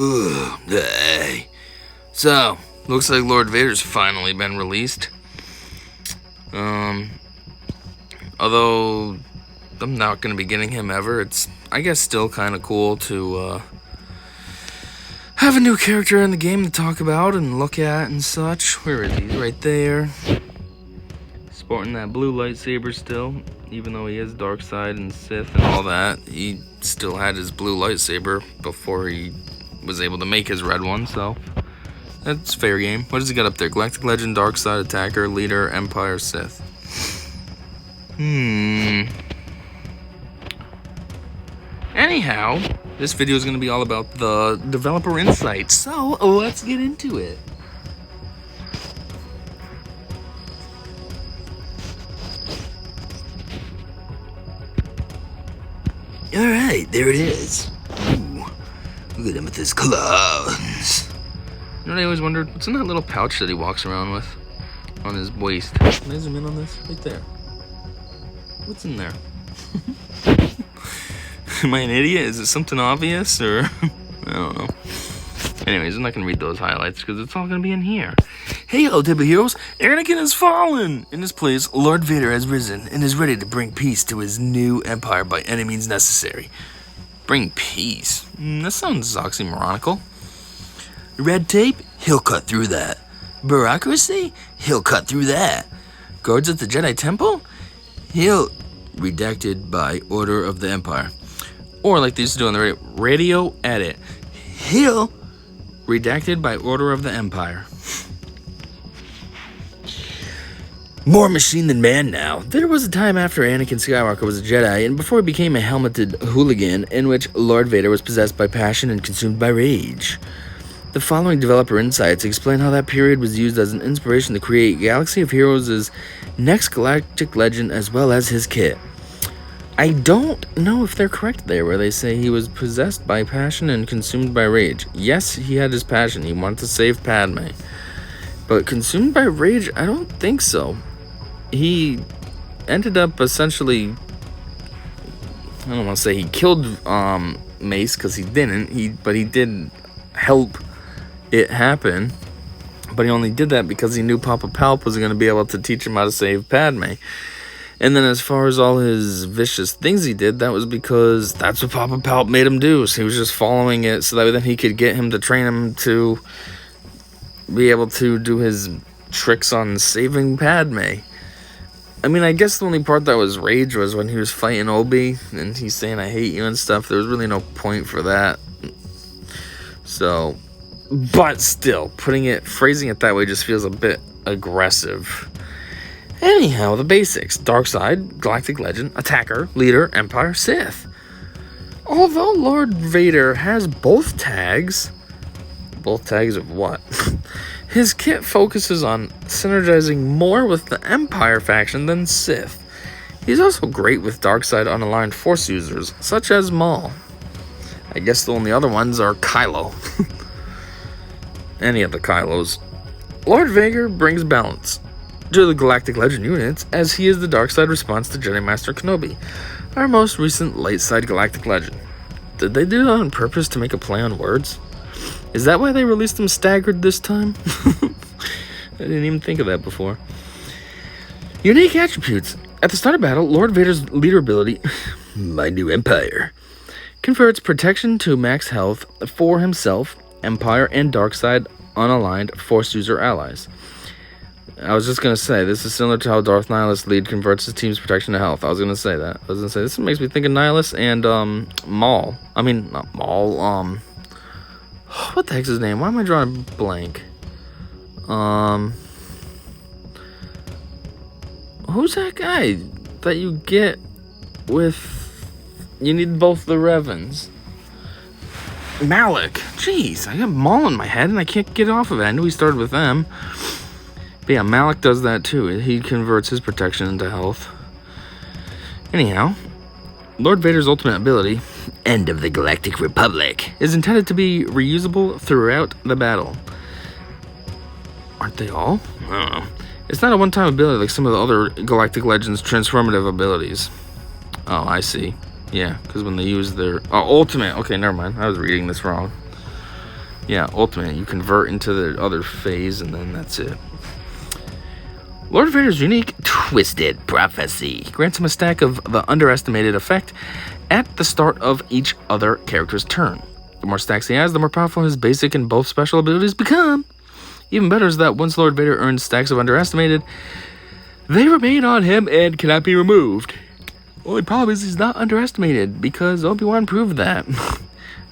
Ugh, hey. So, looks like Lord Vader's finally been released. Although I'm not going to be getting him ever, it's, I guess, still kind of cool to have a new character in the game to talk about and look at and such. Where is he? Right there. Sporting that blue lightsaber still. Even though he is dark side and Sith and all that, he still had his blue lightsaber before he was able to make his red one, so that's fair game. What does he got up there? Galactic Legend, Dark Side, Attacker, Leader, Empire, Sith. Anyhow, this video is going to be all about the developer insights, so let's get into it. Alright, there it is. Ooh, look at him with his claws. You know what I always wondered? What's in that little pouch that he walks around with on his waist? Can I zoom in on this? Right there. What's in there? Am I an idiot? Is it something obvious, or I don't know. Anyways, I'm not going to read those highlights because it's all going to be in here. Hey, hello, type of heroes. Anakin has fallen! In his place, Lord Vader has risen and is ready to bring peace to his new empire by any means necessary. Bring peace? That sounds oxymoronical. Red tape? He'll cut through that. Bureaucracy? He'll cut through that. Guards at the Jedi Temple? He'll... Redacted by order of the Empire. Or like they used to do on the radio edit. He'll... Redacted by order of the Empire. More machine than man now. There was a time after Anakin Skywalker was a Jedi, and before he became a helmeted hooligan, in which Lord Vader was possessed by passion and consumed by rage. The following developer insights explain how that period was used as an inspiration to create Galaxy of Heroes' next galactic legend as well as his kit. I don't know if they're correct there, where they say he was possessed by passion and consumed by rage. Yes, he had his passion. He wanted to save Padme. But consumed by rage, I don't think so. He ended up essentially... I don't want to say he killed Mace, because he didn't. But he did help it happen. But he only did that because he knew Papa Palp was going to be able to teach him how to save Padme. And then as far as all his vicious things he did, that was because that's what Papa Palp made him do. So he was just following it so that then he could get him to train him to be able to do his tricks on saving Padme. I mean, I guess the only part that was rage was when he was fighting Obi and he's saying, I hate you and stuff. There was really no point for that. So, but still, phrasing it that way just feels a bit aggressive. Anyhow, the basics. Dark Side, Galactic Legend, Attacker, Leader, Empire, Sith. Although Lord Vader has both tags of what? His kit focuses on synergizing more with the Empire faction than Sith. He's also great with Dark Side unaligned Force users, such as Maul. I guess the only other ones are Kylo. Any of the Kylos. Lord Vader brings balance to the Galactic Legend units, as he is the dark side response to Jedi Master Kenobi, our most recent light side Galactic Legend. Did they do that on purpose to make a play on words? Is that why they released them staggered this time? I didn't even think of that before. Unique attributes. At the start of battle, Lord Vader's leader ability, My New Empire, converts protection to max health for himself, Empire, and dark side unaligned Force user allies. I was just going to say, this is similar to how Darth Nihilus lead converts his team's protection to health. I was going to say that. This makes me think of Nihilus and, Maul. I mean, not Maul, what the heck's his name? Why am I drawing a blank? Who's that guy that you get with, you need both the Revens? Malik. Jeez, I got Maul in my head and I can't get off of it. I knew he started with M. But yeah, Malik does that too. He converts his protection into health. Anyhow, Lord Vader's ultimate ability, End of the Galactic Republic, is intended to be reusable throughout the battle. Aren't they all? I don't know. It's not a one-time ability like some of the other Galactic Legends' transformative abilities. Oh, I see. Yeah, because when they use their... Oh, ultimate. Okay, never mind. I was reading this wrong. Yeah, ultimate. You convert into the other phase, and then that's it. Lord Vader's unique Twisted Prophecy grants him a stack of the underestimated effect at the start of each other character's turn. The more stacks he has, the more powerful his basic and both special abilities become. Even better is that once Lord Vader earns stacks of underestimated, they remain on him and cannot be removed. Only problem is he's not underestimated, because Obi-Wan proved that.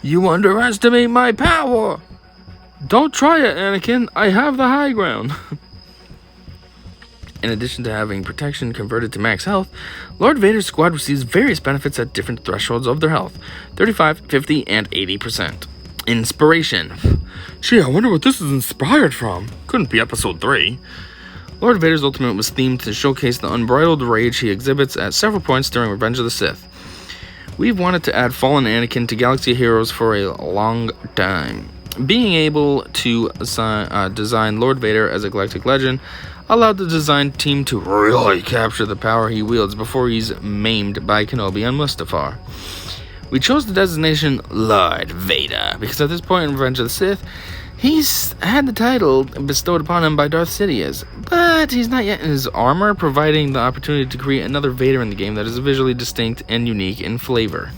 You underestimate my power! Don't try it, Anakin. I have the high ground. In addition to having protection converted to max health, Lord Vader's squad receives various benefits at different thresholds of their health: 35, 50, and 80%. Inspiration. Gee, I wonder what this is inspired from. Couldn't be episode 3. Lord Vader's ultimate was themed to showcase the unbridled rage he exhibits at several points during Revenge of the Sith. We've wanted to add Fallen Anakin to Galaxy Heroes for a long time. Being able to design Lord Vader as a galactic legend allowed the design team to really capture the power he wields before he's maimed by Kenobi and Mustafar. We chose the designation Lord Vader because at this point in Revenge of the Sith, he's had the title bestowed upon him by Darth Sidious, but he's not yet in his armor, providing the opportunity to create another Vader in the game that is visually distinct and unique in flavor.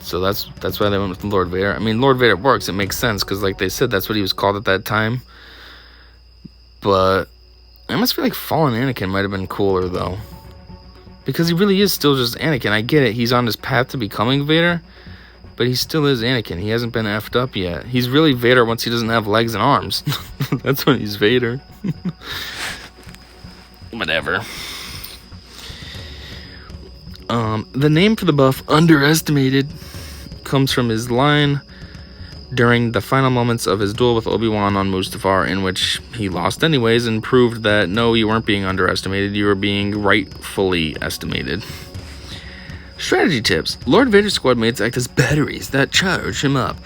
So that's why they went with Lord Vader. I mean, Lord Vader works. It makes sense because, like they said, that's what he was called at that time. But I must feel like Fallen Anakin might have been cooler, though. Because he really is still just Anakin. I get it. He's on his path to becoming Vader. But he still is Anakin. He hasn't been effed up yet. He's really Vader once he doesn't have legs and arms. That's when he's Vader. Whatever. The name for the buff, Underestimated, comes from his line during the final moments of his duel with Obi-Wan on Mustafar, in which he lost anyways and proved that no, you weren't being underestimated, you were being rightfully estimated. Strategy tips. Lord Vader's squad mates act as batteries that charge him up,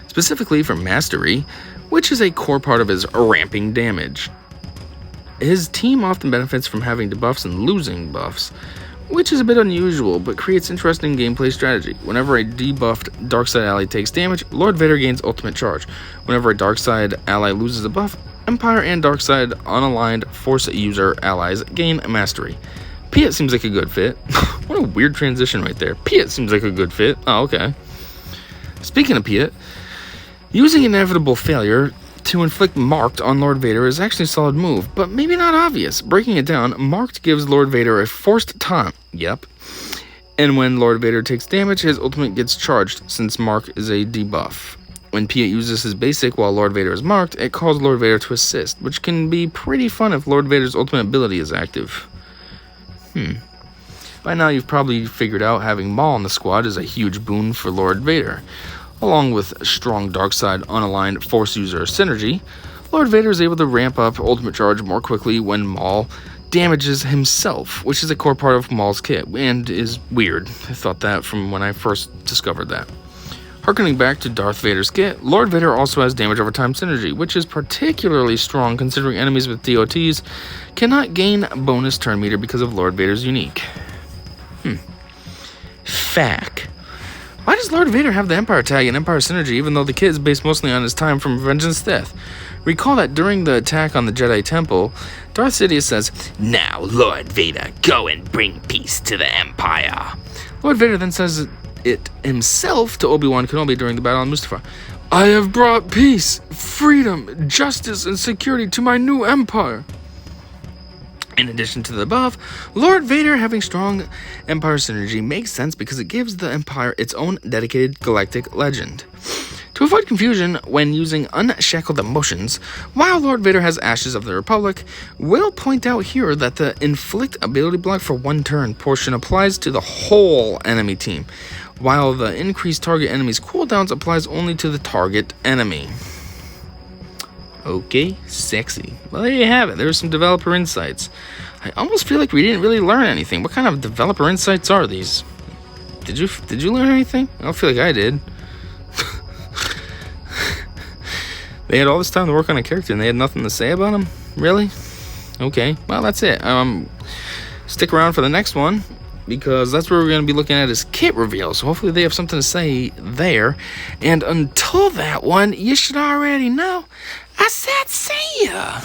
specifically for mastery, which is a core part of his ramping damage. His team often benefits from having debuffs and losing buffs, which is a bit unusual, but creates interesting gameplay strategy. Whenever a debuffed Darkside ally takes damage, Lord Vader gains ultimate charge. Whenever a Darkside ally loses a buff, Empire and Darkside unaligned Force user allies gain mastery. Piet seems like a good fit. What a weird transition right there. Piet seems like a good fit. Oh, okay. Speaking of Piet, using Inevitable Failure to inflict Marked on Lord Vader is actually a solid move, but maybe not obvious. Breaking it down, Marked gives Lord Vader a forced taunt. Yep. And when Lord Vader takes damage, his ultimate gets charged, since Mark is a debuff. When Piet uses his basic while Lord Vader is marked, it calls Lord Vader to assist, which can be pretty fun if Lord Vader's ultimate ability is active. By now you've probably figured out having Maul in the squad is a huge boon for Lord Vader. Along with strong Darkside unaligned Force user synergy, Lord Vader is able to ramp up ultimate charge more quickly when Maul damages himself, which is a core part of Maul's kit, and is weird. I thought that from when I first discovered that. Harkening back to Darth Vader's kit, Lord Vader also has damage over time synergy, which is particularly strong considering enemies with DOTs cannot gain bonus turn meter because of Lord Vader's unique. Fact. Why does Lord Vader have the Empire tag and Empire synergy even though the kit is based mostly on his time from Revenge of the Sith? Recall that during the attack on the Jedi Temple, Darth Sidious says, "Now, Lord Vader, go and bring peace to the Empire." Lord Vader then says it himself to Obi-Wan Kenobi during the battle on Mustafar. "I have brought peace, freedom, justice, and security to my new empire." In addition to the above, Lord Vader having strong Empire synergy makes sense because it gives the Empire its own dedicated galactic legend. To avoid confusion when using unshackled emotions, while Lord Vader has Ashes of the Republic, we'll point out here that the inflict ability block for 1 turn portion applies to the whole enemy team, while the increased target enemy's cooldowns applies only to the target enemy. Okay, sexy. Well, there you have it. There's some developer insights. I almost feel like we didn't really learn anything. What kind of developer insights are these? Did you learn anything? I don't feel like I did. They had all this time to work on a character and they had nothing to say about him? Really? Okay, well, that's it. Stick around for the next one. because that's where we're going to be looking at his kit reveal. So hopefully they have something to say there. And until that one, you should already know, I said see ya.